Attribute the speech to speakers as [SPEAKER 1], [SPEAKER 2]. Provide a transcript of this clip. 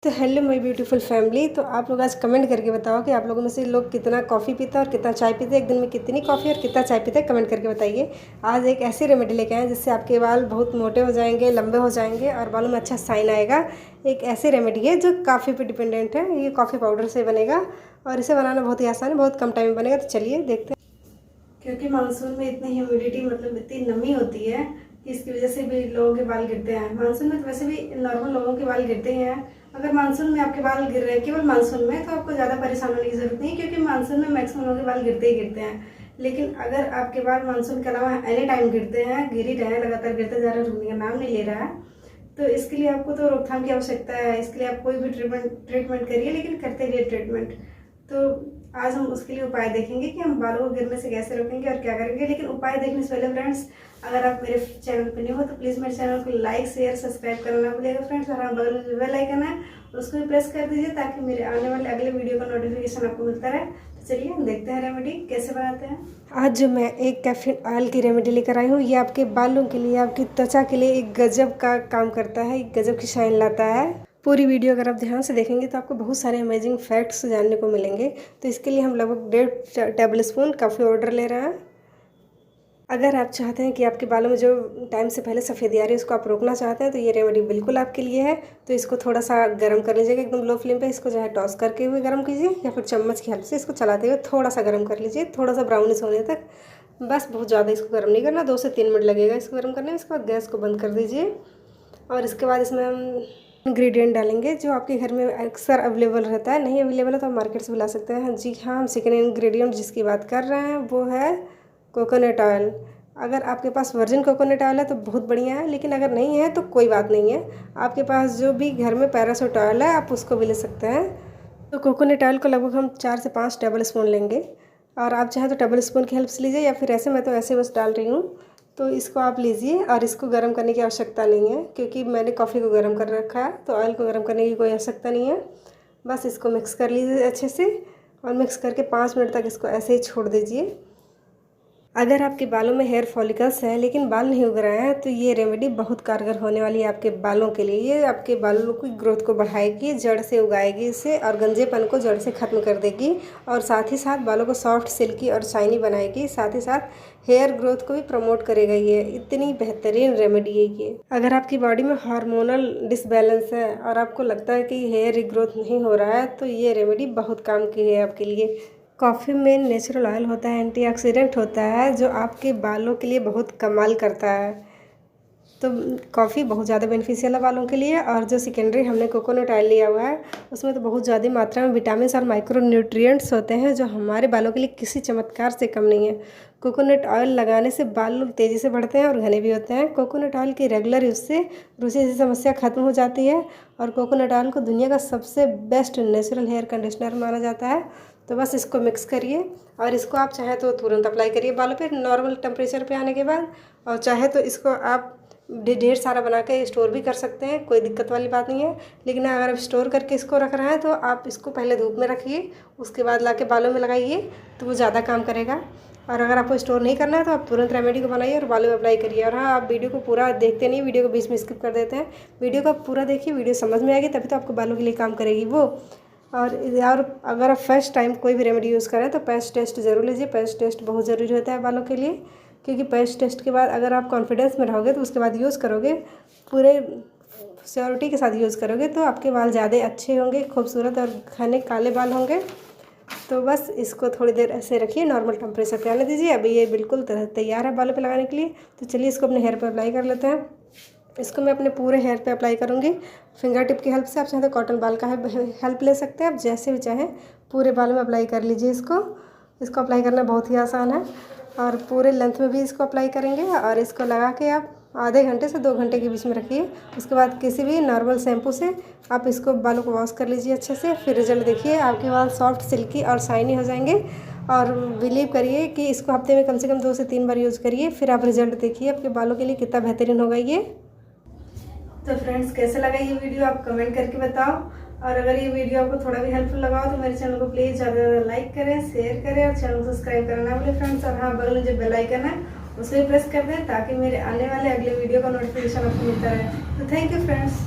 [SPEAKER 1] तो hello my beautiful family. तो आप लोग आज कमेंट करके बताओ कि आप लोगों में से लोग कितना कॉफ़ी पीता है और कितना चाय पीते हैं। एक दिन में कितनी कॉफ़ी और कितना चाय पीते हैं, कमेंट करके बताइए। आज एक ऐसी रेमेडी लेके आए जिससे आपके बाल बहुत मोटे हो जाएंगे, लंबे हो जाएंगे और बालों में अच्छा साइन आएगा। एक ऐसी रेमेडी है जो कॉफ़ी पे डिपेंडेंट है। ये कॉफ़ी पाउडर से बनेगा और इसे बनाना बहुत ही आसान है, बहुत कम टाइम में बनेगा। तो चलिए देखते हैं। क्योंकि मानसून में इतनी ह्यूमिडिटी मतलब इतनी नमी होती है कि इसकी वजह से भी लोगों के बाल गिरते हैं। मानसून में तो वैसे भी नॉर्मल लोगों के बाल गिरते ही हैं। अगर मानसून में आपके बाल गिर रहे हैं केवल मानसून में, तो आपको ज़्यादा परेशान होने की जरूरत नहीं, क्योंकि मानसून में मैक्सिमम लोगों के बाल गिरते ही गिरते हैं। लेकिन अगर आपके बाल मानसून के अलावा एनी टाइम गिरते हैं, गिर ही रहे हैं, लगातार गिरते जा रहे हैं, रुकने का नाम नहीं ले रहा है, तो इसके लिए आपको तो रोकथाम की आवश्यकता है। इसके लिए आप कोई भी ट्रीटमेंट करिए, लेकिन करते रहिए ट्रीटमेंट। तो आज हम उसके लिए उपाय देखेंगे कि हम बालों को गिरने से कैसे रोकेंगे और क्या करेंगे। लेकिन उपाय देखने से पहले फ्रेंड्स, अगर आप मेरे चैनल पर न्यू हो तो प्लीज़ मेरे चैनल को लाइक शेयर सब्सक्राइब करना ना भूलिएगा फ्रेंड्स। और हाँ, बगल में जो बेल आइकन है उसको भी प्रेस कर दीजिए ताकि मेरे आने वाले अगले वीडियो का नोटिफिकेशन आपको मिलता रहे। तो चलिए हम देखते हैं रेमेडी कैसे बनाते हैं। आज जो मैं एक कैफीन ऑयल की रेमेडी लेकर आई हूँ, ये आपके बालों के लिए, आपकी त्वचा के लिए एक गजब का काम करता है, एक गजब की शाइन लाता है। पूरी वीडियो अगर आप ध्यान से देखेंगे तो आपको बहुत सारे अमेजिंग फैक्ट्स जानने को मिलेंगे। तो इसके लिए हम लगभग 1.5 टेबल स्पून कॉफ़ी पाउडर ले रहे हैं। अगर आप चाहते हैं कि आपके बालों में जो टाइम से पहले सफ़ेदी आ रही है उसको आप रोकना चाहते हैं, तो ये रेमेडी बिल्कुल आपके लिए है। तो इसको थोड़ा सा गर्म कर लीजिएगा, एकदम लो फ्लेम पे। इसको जो है टॉस करके हुए गर्म कीजिए या फिर चम्मच की हेल्प से इसको चलाते हुए थोड़ा सा गर्म कर लीजिए, थोड़ा सा ब्राउनिश होने तक। बस बहुत ज़्यादा इसको गर्म नहीं करना, 2 से 3 मिनट लगेगा इसको गर्म करने में। इसके बाद गैस को बंद कर दीजिए और इसके बाद इसमें हम इंग्रेडिएंट डालेंगे जो आपके घर में अक्सर अवेलेबल रहता है। नहीं अवेलेबल है तो आप मार्केट से भी ला सकते हैं। जी हाँ, हम सेकेंड इंग्रेडिएंट जिसकी बात कर रहे हैं वो है कोकोनट ऑयल। अगर आपके पास वर्जिन कोकोनट ऑयल है तो बहुत बढ़िया है, लेकिन अगर नहीं है तो कोई बात नहीं है। आपके पास जो भी घर में पैराशूट ऑयल है आप उसको भी ले सकते हैं। तो कोकोनट ऑयल को लगभग हम 4 से 5 टेबल स्पून लेंगे और आप चाहें तो टेबल स्पून की हेल्प से लीजिए या फिर ऐसे, मैं तो ऐसे बस डाल रही हूँ। तो इसको आप लीजिए और इसको गर्म करने की आवश्यकता नहीं है, क्योंकि मैंने कॉफ़ी को गर्म कर रखा है, तो ऑयल को गर्म करने की कोई आवश्यकता नहीं है। बस इसको मिक्स कर लीजिए अच्छे से और मिक्स करके 5 मिनट तक इसको ऐसे ही छोड़ दीजिए। अगर आपके बालों में हेयर फॉलिकल्स है लेकिन बाल नहीं उग रहे हैं, तो ये रेमेडी बहुत कारगर होने वाली है आपके बालों के लिए। ये आपके बालों की ग्रोथ को बढ़ाएगी, जड़ से उगाएगी इसे और गंजेपन को जड़ से ख़त्म कर देगी। और साथ ही साथ बालों को सॉफ्ट, सिल्की और शाइनी बनाएगी। साथ ही साथ हेयर ग्रोथ को भी प्रमोट करेगा। ये इतनी बेहतरीन रेमेडी है ये। अगर आपकी बॉडी में हार्मोनल डिसबैलेंस है और आपको लगता है कि हेयर रिग्रोथ नहीं हो रहा है, तो ये रेमेडी बहुत काम की है आपके लिए। कॉफ़ी में नेचुरल ऑयल होता है, एंटीऑक्सीडेंट होता है, जो आपके बालों के लिए बहुत कमाल करता है। तो कॉफ़ी बहुत ज़्यादा बेनिफिशियल है बालों के लिए। और जो सेकेंडरी हमने कोकोनट ऑयल लिया हुआ है उसमें तो बहुत ज़्यादा मात्रा में विटामिन और माइक्रो न्यूट्रिएंट्स होते हैं, जो हमारे बालों के लिए किसी चमत्कार से कम नहीं है। कोकोनट ऑयल लगाने से बाल तेज़ी से बढ़ते हैं और घने भी होते हैं। कोकोनट ऑयल की रेगुलर यूज से रूसी जैसी समस्या खत्म हो जाती है और कोकोनट ऑयल को दुनिया का सबसे बेस्ट नेचुरल हेयर कंडीशनर माना जाता है। तो बस इसको मिक्स करिए और इसको आप चाहे तो तुरंत अप्लाई करिए बालों पे नॉर्मल टेम्परेचर पे आने के बाद, और चाहे तो इसको आप ढेर सारा बना के स्टोर भी कर सकते हैं, कोई दिक्कत वाली बात नहीं है। लेकिन अगर आप स्टोर करके इसको रख रहे हैं तो आप इसको पहले धूप में रखिए, उसके बाद ला के बालों में लगाइए, तो वो ज़्यादा काम करेगा। और अगर आपको स्टोर नहीं करना है तो आप तुरंत रेमेडी को बनाइए और बालों में अप्लाई करिए। और हाँ, आप वीडियो को पूरा देखते नहीं, वीडियो को बीच में स्किप कर देते हैं। वीडियो को पूरा देखिए, वीडियो समझ में आएगी तभी तो आपको बालों के लिए काम करेगी वो। और अगर आप फर्स्ट टाइम कोई भी रेमेडी यूज़ करें तो पैच टेस्ट ज़रूर लीजिए। पैच टेस्ट बहुत ज़रूरी होता है बालों के लिए, क्योंकि पैच टेस्ट के बाद अगर आप कॉन्फिडेंस में रहोगे तो उसके बाद यूज़ करोगे, पूरे श्योरिटी के साथ यूज़ करोगे, तो आपके बाल ज़्यादा अच्छे होंगे, खूबसूरत और घने काले बाल होंगे। तो बस इसको थोड़ी देर ऐसे रखिए, नॉर्मल टेम्परेचर पे आने दीजिए। अभी ये बिल्कुल तैयार है बालों पे लगाने के लिए। तो चलिए इसको अपने हेयर पे अप्लाई कर लेते हैं। इसको मैं अपने पूरे हेयर पे अप्लाई करूँगी फिंगर टिप की हेल्प से। आप चाहें तो कॉटन बाल का हेल्प ले सकते हैं, आप जैसे भी चाहें पूरे बालों में अप्लाई कर लीजिए इसको अप्लाई करना बहुत ही आसान है। और पूरे लेंथ में भी इसको अप्लाई करेंगे और इसको लगा के आप आधे घंटे से 2 घंटे के बीच में रखिए। उसके बाद किसी भी नॉर्मल शैम्पू से आप इसको बालों को वॉश कर लीजिए अच्छे से। फिर रिजल्ट देखिए, आपके बाल सॉफ्ट, सिल्की और शाइनी हो जाएंगे। और बिलीव करिए कि इसको हफ्ते में कम से कम 2 से 3 बार यूज़ करिए, फिर आप रिजल्ट देखिए आपके बालों के लिए कितना बेहतरीन होगा ये। तो फ्रेंड्स, कैसे लगा ये वीडियो आप कमेंट करके बताओ। और अगर ये वीडियो आपको थोड़ा भी हेल्पफुल लगा हो तो मेरे चैनल को प्लीज़ ज़्यादा से ज़्यादा लाइक करें, शेयर करें और चैनल को सब्सक्राइब करना ना भूलें फ्रेंड्स। और हाँ, बगल में जो बेल आइकन है उसे भी प्रेस कर दें ताकि मेरे आने वाले अगले वीडियो का नोटिफिकेशन आपको मिलता रहे। तो थैंक यू फ्रेंड्स।